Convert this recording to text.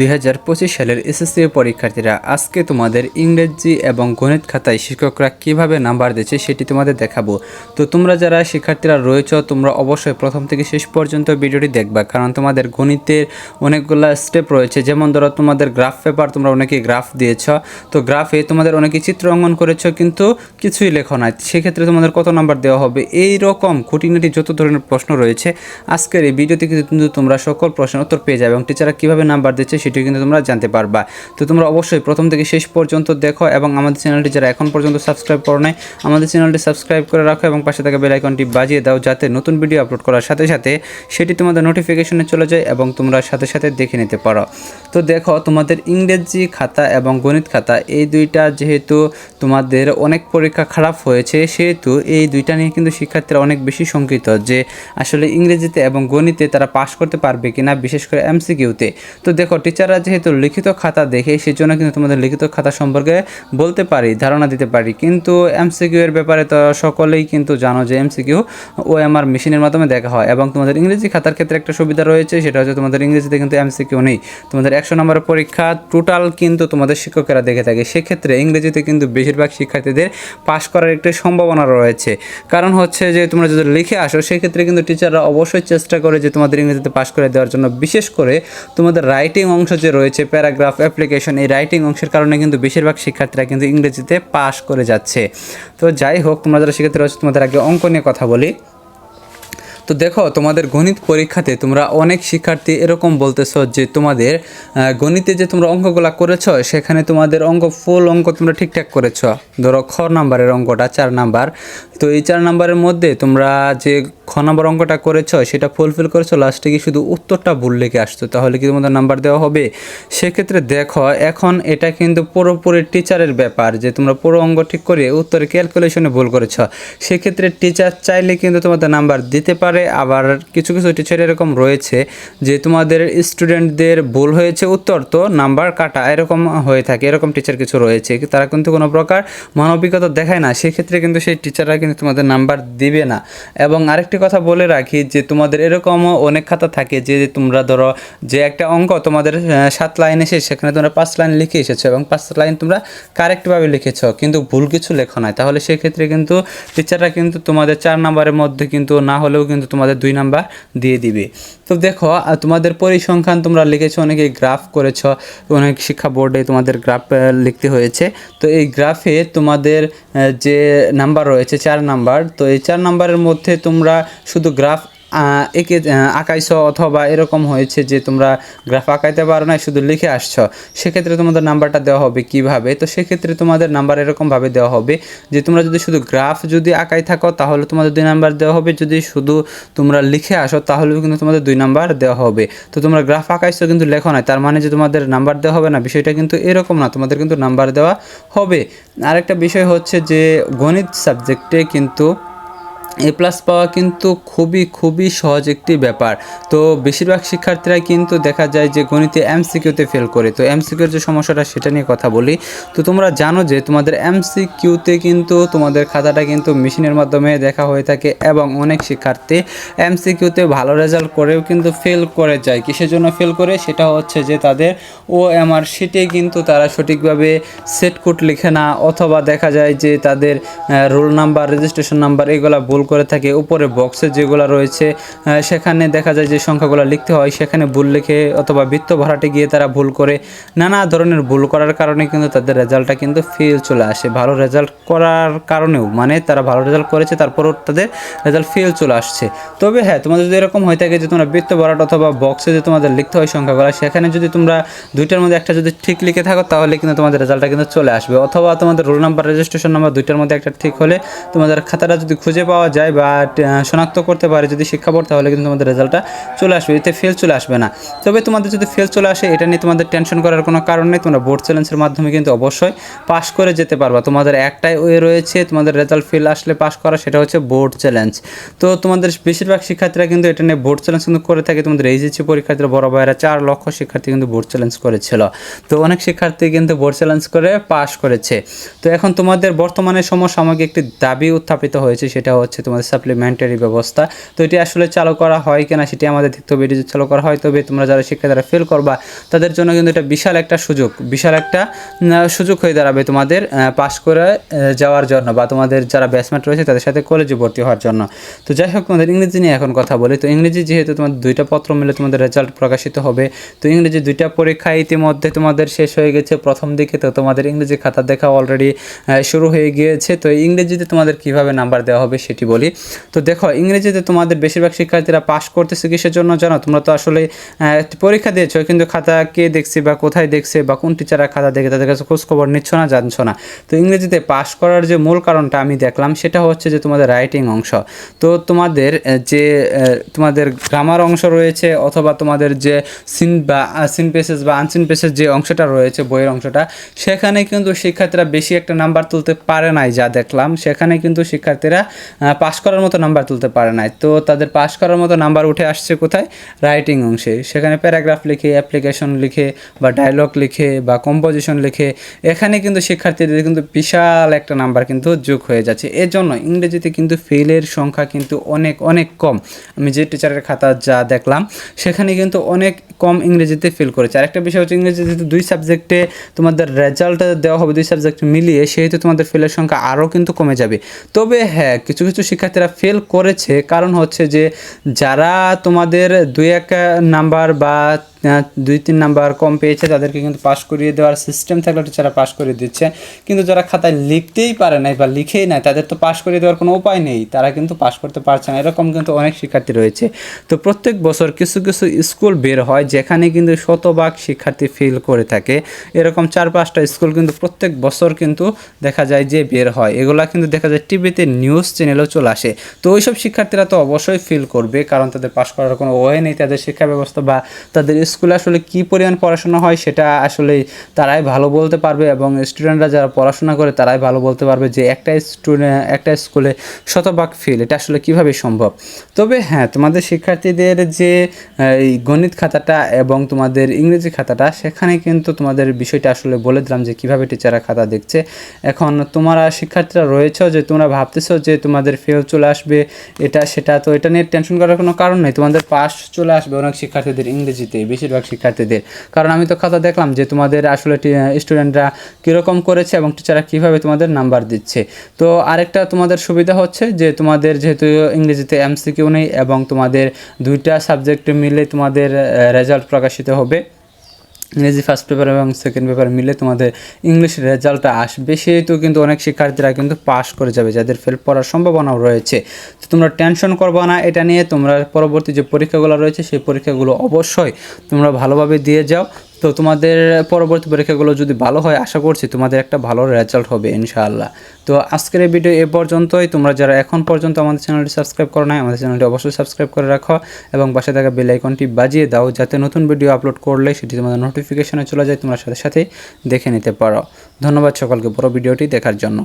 2025 সালের এসএসসি পরীক্ষার্থীরা আজকে তোমাদের ইংরেজি এবং গণিত খাতায় শিক্ষকরা কিভাবে নাম্বার দিচ্ছে সেটি তোমাদের দেখাবো। তো তোমরা যারা শিক্ষার্থীরা রয়েছে তোমরা অবশ্যই প্রথম থেকে শেষ পর্যন্ত ভিডিওটি দেখবা, কারণ তোমাদের গণিতের অনেকগুলো স্টেপ রয়েছে। যেমন ধরো তোমাদের গ্রাফ পেপার, তোমরা অনেকেই গ্রাফ দিয়েছ, তো গ্রাফে তোমাদের অনেকে চিত্র অঙ্কন করেছ কিন্তু কিছুই লেখো না, সেক্ষেত্রে তোমাদের কত নাম্বার দেওয়া হবে, এই রকম খুঁটিনাটি যত ধরনের প্রশ্ন রয়েছে আজকের এই ভিডিওতে কিন্তু তোমরা সকল প্রশ্নের উত্তর পেয়ে যাবে এবং টিচাররা কীভাবে নাম্বার দিচ্ছে সেটি কিন্তু তোমরা জানতে পারবা। তো তোমরা অবশ্যই প্রথম থেকে শেষ পর্যন্ত দেখো এবং আমাদের চ্যানেলটি যারা এখন পর্যন্ত সাবস্ক্রাইব করো নাই আমাদের চ্যানেলটি সাবস্ক্রাইব করে রাখো এবং পাশে থাকা বেল আইকনটি বাজিয়ে দাও, যাতে নতুন ভিডিও আপলোড করার সাথে সাথে সেটি তোমাদের নোটিফিকেশনে চলে যায় এবং তোমরা সাথে সাথে দেখে নিতে পারো। তো দেখো তোমাদের ইংরেজি খাতা এবং গণিত খাতা এই দুইটা যেহেতু তোমাদের অনেক পরীক্ষা খারাপ হয়েছে, সেহেতু এই দুইটা নিয়ে কিন্তু শিক্ষার্থীরা অনেক বেশি শঙ্কিত যে আসলে ইংরেজিতে এবং গণিতে তারা পাশ করতে পারবে কিনা, বিশেষ করে এমসিকিউতে। তো দেখো টিচাররা যেহেতু লিখিত খাতা দেখে সেজন্য কিন্তু তোমাদের লিখিত খাতা সম্পর্কে বলতে পারি, ধারণা দিতে পারি, কিন্তু এমসিকিউ এর ব্যাপারে তো সকলেই কিন্তু জানো যে এমসিকিউ ওএমআর মেশিনের মাধ্যমে দেখা হয়। এবং তোমাদের ইংরেজি খাতার ক্ষেত্রে একটা সুবিধা রয়েছে, সেটা হচ্ছে তোমাদের ইংরেজিতে কিন্তু এমসিকিউ নেই, তোমাদের 100 নম্বরের পরীক্ষা টোটাল কিন্তু তোমাদের শিক্ষকেরা দেখে থাকে। সেক্ষেত্রে ইংরেজিতে কিন্তু বেশিরভাগ শিক্ষার্থীদের পাশ করার একটি সম্ভাবনা রয়েছে, কারণ হচ্ছে যে তোমরা যদি লিখে আসো সেক্ষেত্রে কিন্তু টিচাররা অবশ্যই চেষ্টা করে যে তোমাদের ইংরেজিতে পাশ করে দেওয়ার জন্য। বিশেষ করে তোমাদের রাইটিং অংশ যে রয়েছে, প্যারাগ্রাফ, অ্যাপ্লিকেশন, এই রাইটিং অংশের কারণে কিন্তু বেশিরভাগ শিক্ষার্থীরা কিন্তু ইংরেজিতে পাশ করে যাচ্ছে। তো যাই হোক, তোমরা যারা শিক্ষার্থী রয়েছে তোমাদের আগে অঙ্ক নিয়ে কথা বলি। তো দেখো তোমাদের গণিত পরীক্ষাতে তোমরা অনেক শিক্ষার্থী এরকম বলতেছ যে তোমাদের গণিতে যে তোমরা অঙ্কগুলো করেছ সেখানে তোমাদের ফুল অঙ্ক তোমরা ঠিকঠাক করেছ। ধরো খ নাম্বারের অঙ্কটা 4 নাম্বার, তো এই 4 নাম্বারের মধ্যে তোমরা যে খ নাম্বার অঙ্কটা করেছ সেটা ফুলফিল করেছো, লাস্টে কি শুধু উত্তরটা ভুল লিখে আসছো, তাহলে কি তোমাদের নাম্বার দেওয়া হবে? সেক্ষেত্রে দেখো এখন এটা কিন্তু পুরোপুরি টিচারের ব্যাপার যে তোমরা পুরো অঙ্ক ঠিক করে উত্তরে ক্যালকুলেশনে ভুল করেছ। সেক্ষেত্রে টিচার চাইলে কিন্তু তোমাদের নাম্বার দিতে পারে। আবার কিছু কিছু টিচার এরকম রয়েছে যে তোমাদের স্টুডেন্টদের ভুল হয়েছে উত্তর, তো নাম্বার কাটা, এরকম হয়ে থাকে। এরকম টিচার কিছু রয়েছে, তারা কিন্তু কোনো প্রকার মানবিকতা দেখায় না, সেক্ষেত্রে কিন্তু সেই টিচাররা কিন্তু তোমাদের নাম্বার দিবে না। এবং আরেকটি কথা বলে রাখি যে তোমাদের এরকমও অনেক খাতা থাকে যে তোমরা ধরো যে একটা অঙ্ক তোমাদের 7 লাইন এসে সেখানে তোমরা 5 লাইন লিখে এসেছো এবং 5 লাইন তোমরা কারেক্টভাবে লিখেছো কিন্তু ভুল কিছু লেখো নাই, তাহলে সেক্ষেত্রে কিন্তু টিচাররা কিন্তু তোমাদের 4 নাম্বারের মধ্যে কিন্তু না হলেও কিন্তু তোমাদের 2 নাম্বার দিয়ে দিবে। তো দেখো তোমাদের পরিসংখ্যান তোমরা লিখেছো, অনেকে গ্রাফ করেছো, অনেক শিক্ষা বোর্ডে তোমাদের গ্রাফ লিখতে হয়েছে। তো এই গ্রাফে তোমাদের যে নাম্বার রয়েছে 4 নাম্বার, তো এই 4 নাম্বারের মধ্যে তোমরা শুধু গ্রাফ এঁকে আঁকাইছো অথবা এরকম হয়েছে যে তোমরা গ্রাফ আঁকাইতে পারো না, শুধু লিখে আসছো, সেক্ষেত্রে তোমাদের নাম্বারটা দেওয়া হবে কিভাবে? তো সেক্ষেত্রে তোমাদের নাম্বার এরকমভাবে দেওয়া হবে যে তোমরা যদি শুধু গ্রাফ যদি আঁকাই থাকো তাহলে তোমাদের 2 নাম্বার দেওয়া হবে, যদি শুধু তোমরা লিখে আসো তাহলেও কিন্তু তোমাদের 2 নাম্বার দেওয়া হবে। তো তোমরা গ্রাফ আঁকাইছো কিন্তু লেখো না, তার মানে যে তোমাদের নাম্বার দেওয়া হবে না, বিষয়টা কিন্তু এরকম না, তোমাদের কিন্তু নাম্বার দেওয়া হবে। আরেকটা বিষয় হচ্ছে যে গণিত সাবজেক্টে কিন্তু A+ পাওয়া কিন্তু খুবই সহজ একটি ব্যাপার। তো বেশিরভাগ শিক্ষার্থীরা কিন্তু দেখা যায় যে গণিতে এমসিকিউতে ফেল করে। তো এমসিকিউর যে সমস্যাটা সেটা নিয়ে কথা বলি। তো তোমরা জানো যে তোমাদের এমসিকিউতে কিন্তু তোমাদের খাতাটা কিন্তু মেশিনের মাধ্যমে দেখা হয়ে থাকে এবং অনেক শিক্ষার্থী এমসিকিউতে ভালো রেজাল্ট করেও কিন্তু ফেল করে যায়। কিসের জন্য ফেল করে? সেটা হচ্ছে যে তাদের ওএমআর শিটে কিন্তু তারা সঠিকভাবে সেট কোড লিখে না, অথবা দেখা যায় যে তাদের রোল নাম্বার, রেজিস্ট্রেশন নাম্বার এগুলো ভুল করে থাকে। উপরে বক্সে যেগুলো রয়েছে সেখানে দেখা যায় যে সংখ্যাগুলো লিখতে হয় সেখানে ভুল লিখে, অথবা বৃত্ত ভরাটে গিয়ে তারা ভুল করে, নানা ধরনের ভুল করার কারণে কিন্তু তাদের রেজাল্টটা কিন্তু ফেল চলে আসে। ভালো রেজাল্ট করার কারণেও, মানে তারা ভালো রেজাল্ট করেছে তারপরেও তাদের রেজাল্ট ফেল চলে আসছে। তবে হ্যাঁ, তোমাদের যদি এরকম হয়ে থাকে যে তোমরা বৃত্ত ভরাট অথবা বক্সে যে তোমাদের লিখতে হয় সংখ্যাগুলো, সেখানে যদি তোমরা দুইটার মধ্যে একটা যদি ঠিক লিখে থাকো তাহলে কিন্তু তোমাদের রেজাল্টটা কিন্তু চলে আসবে। অথবা তোমাদের রোল নাম্বার, রেজিস্ট্রেশন নাম্বার দুইটার মধ্যে একটা ঠিক হলে তোমাদের খাতাটা যদি খুঁজে পাওয়া যায় বা শনাক্ত করতে পারে যদি শিক্ষা বোর্ড, তাহলে কিন্তু তোমাদের রেজাল্টটা চলে আসবে, এতে ফেল চলে আসবে না। তবে তোমাদের যদি ফেল চলে আসে এটা নিয়ে তোমাদের টেনশন করার কোনো কারণ নেই, তোমরা বোর্ড চ্যালেঞ্জের মাধ্যমে কিন্তু অবশ্যই পাস করে যেতে পারবা। তোমাদের একটাই ওয়ে রয়েছে তোমাদের রেজাল্ট ফেল আসলে পাস করা, সেটা হচ্ছে বোর্ড চ্যালেঞ্জ। তো তোমাদের বেশিরভাগ শিক্ষার্থীরা কিন্তু এটা নিয়ে বোর্ড চ্যালেঞ্জ কিন্তু করে থাকে। তোমাদের এইচএসসি পরীক্ষার্থীরা বড় ভাইয়েরা 4 লক্ষ শিক্ষার্থী কিন্তু বোর্ড চ্যালেঞ্জ করেছিল। তো অনেক শিক্ষার্থী কিন্তু বোর্ড চ্যালেঞ্জ করে পাস করেছে। তো এখন তোমাদের বর্তমানে সমসাময়িক একটি দাবি উত্থাপিত হয়েছে, সেটা হচ্ছে তোমাদের সাপ্লিমেন্টারি ব্যবস্থা। তো এটি আসলে চালু করা হয় কিনা সেটি আমাদের দেখতে হবে। এটি যদি চালু করা হয় তবে তোমরা যারা শিক্ষার্থীরা ফেল করবা তাদের জন্য কিন্তু এটা বিশাল একটা সুযোগ হয়ে দাঁড়াবে তোমাদের পাস করে যাওয়ার জন্য, বা তোমাদের যারা ব্যাচমেট রয়েছে তাদের সাথে কলেজে ভর্তি হওয়ার জন্য। তো যাই হোক, তোমাদের ইংরেজি নিয়ে এখন কথা বলি। তো ইংরেজি যেহেতু তোমাদের 2টা পত্র মিলে তোমাদের রেজাল্ট প্রকাশিত হবে, তো ইংরেজি 2টা পরীক্ষা ইতিমধ্যে তোমাদের শেষ হয়ে গেছে প্রথম দিকে। তো তোমাদের ইংরেজি খাতা দেখা অলরেডি শুরু হয়ে গিয়েছে। তো ইংরেজিতে তোমাদের কিভাবে নাম্বার দেওয়া হবে সেটি বলি। তো দেখো, ইংরেজিতে তোমাদের বেশিরভাগ শিক্ষার্থীরা পাস করতেছে কিসের জন্য জানো? তোমরা তো আসলে পরীক্ষা দিয়েছো, কিন্তু খাতা কে দেখছে বা কোথায় দেখছে বা কোন টিচাররা খাতা দেখে তাদের কাছে খোঁজখবর নিচ্ছ না, জানছো না। তো ইংরেজিতে পাস করার যে মূল কারণটা আমি দেখলাম সেটা হচ্ছে যে তোমাদের রাইটিং অংশ। তো তোমাদের গ্রামার অংশ রয়েছে, অথবা তোমাদের যে সিন পেসেস বা আনসিন পেসেস যে অংশটা রয়েছে বইয়ের অংশটা, সেখানে কিন্তু শিক্ষার্থীরা বেশি একটা নাম্বার তুলতে পারে নাই। যা দেখলাম সেখানে কিন্তু শিক্ষার্থীরা পাস করার মতো নাম্বার তুলতে পারে নাই। তো তাদের পাস করার মতো নাম্বার উঠে আসছে কোথায়? রাইটিং অংশে। সেখানে প্যারাগ্রাফ লিখে, অ্যাপ্লিকেশন লিখে, বা ডায়লগ লিখে, বা কম্পোজিশন লিখে, এখানে কিন্তু শিক্ষার্থীদের কিন্তু বিশাল একটা নাম্বার কিন্তু যোগ হয়ে যাচ্ছে। এর জন্য ইংরেজিতে কিন্তু ফেলের সংখ্যা কিন্তু অনেক অনেক কম। আমি যে টিচারের খাতা যা দেখলাম সেখানে কিন্তু অনেক কম ইংরেজিতে ফেল করেছে। আরেকটা বিষয় হচ্ছে, ইংরেজিতে 2 সাবজেক্টে তোমাদের রেজাল্ট দেওয়া হবে 2 সাবজেক্ট মিলিয়ে, সেহেতু তোমাদের ফেলের সংখ্যা আরও কিন্তু কমে যাবে। তবে হ্যাঁ, কিছু কিছু শিক্ষার্থীরা ফেল করেছে, কারণ হচ্ছে যে যারা তোমাদের 2-1 নাম্বার বা 2-3 নাম্বার কম পেয়েছে তাদেরকে কিন্তু পাস করিয়ে দেওয়ার সিস্টেম থাকলে টিচাররা পাস করিয়ে দিচ্ছে। কিন্তু যারা খাতায় লিখতেই পারে নাই বা লিখেই নাই, তাদের তো পাস করিয়ে দেওয়ার কোনো উপায় নেই, তারা কিন্তু পাস করতে পারছে না। এরকম কিন্তু অনেক শিক্ষার্থী রয়েছে। তো প্রত্যেক বছর কিছু কিছু স্কুল বের হয় যেখানে কিন্তু শতভাগ শিক্ষার্থী ফেল করে থাকে। এরকম 4-5টা স্কুল কিন্তু প্রত্যেক বছর কিন্তু দেখা যায় যে বের হয়। এগুলা কিন্তু দেখা যায় টিভিতে নিউজ চ্যানেলেও চলে আসে। তো ওইসব শিক্ষার্থীরা তো অবশ্যই ফেল করবে, কারণ তাদের পাস করার কোনো ওয়ে নেই। তাদের শিক্ষা ব্যবস্থা বা তাদের স্কুলে আসলে কী পরিমাণ পড়াশোনা হয় সেটা আসলে তারাই ভালো বলতে পারবে, এবং স্টুডেন্টরা যারা পড়াশোনা করে তারাই ভালো বলতে পারবে যে একটা স্কুলে শতভাগ ফেল, এটা আসলে কীভাবে সম্ভব। তবে হ্যাঁ, তোমাদের শিক্ষার্থীদের যে এই গণিত খাতাটা এবং তোমাদের ইংরেজি খাতাটা, সেখানে কিন্তু তোমাদের বিষয়টা আসলে বলে দিলাম যে কীভাবে টিচাররা খাতা দেখছে। এখন তোমরা শিক্ষার্থীরা রয়েছে যে তোমরা ভাবতেছো যে তোমাদের ফেল চলে আসবে এটা সেটা, তো এটা নিয়ে টেনশন করার কোনো কারণ নেই। তোমাদের পাস চলে আসবে অনেক শিক্ষার্থীদের ইংরেজিতে, বেশিরভাগ শিক্ষার্থীদের। কারণ আমি তো খাতা দেখলাম যে তোমাদের আসলে স্টুডেন্টরা কীরকম করেছে এবং টিচাররা কীভাবে তোমাদের নাম্বার দিচ্ছে। তো আরেকটা তোমাদের সুবিধা হচ্ছে যে তোমাদের যেহেতু ইংরেজিতে এমসিকিউ নেই এবং তোমাদের 2টা সাবজেক্ট মিলে তোমাদের রেজাল্ট প্রকাশিত হবে। ইংরেজি ফার্স্ট পেপার এবং সেকেন্ড পেপার মিলে তোমাদের ইংলিশ রেজাল্টটা আসবে, সেহেতু কিন্তু অনেক শিক্ষার্থীরা কিন্তু পাস করে যাবে, যাদের ফেল পড়ার সম্ভাবনাও রয়েছে। তো তোমরা টেনশন করবা না এটা নিয়ে। তোমরা পরবর্তী যে পরীক্ষাগুলো রয়েছে সেই পরীক্ষাগুলো অবশ্যই তোমরা ভালোভাবে দিয়ে যাও। তো তোমাদের পরবর্তী পরীক্ষাগুলো যদি ভালো হয়, আশা করছি তোমাদের একটা ভালো রেজাল্ট হবে ইনশাআল্লাহ। তো আজকের এই ভিডিও এ পর্যন্তই। তোমরা যারা এখন পর্যন্ত আমাদের চ্যানেলটি সাবস্ক্রাইব করো নাই, আমাদের চ্যানেলটি অবশ্যই সাবস্ক্রাইব করে রাখো এবং পাশে থাকা বেল আইকনটি বাজিয়ে দাও, যাতে নতুন ভিডিও আপলোড করলে সেটি তোমাদের নোটিফিকেশনে চলে যায়, তোমরা সাথে সাথেই দেখে নিতে পারো। ধন্যবাদ সকলকে পুরো ভিডিওটি দেখার জন্য।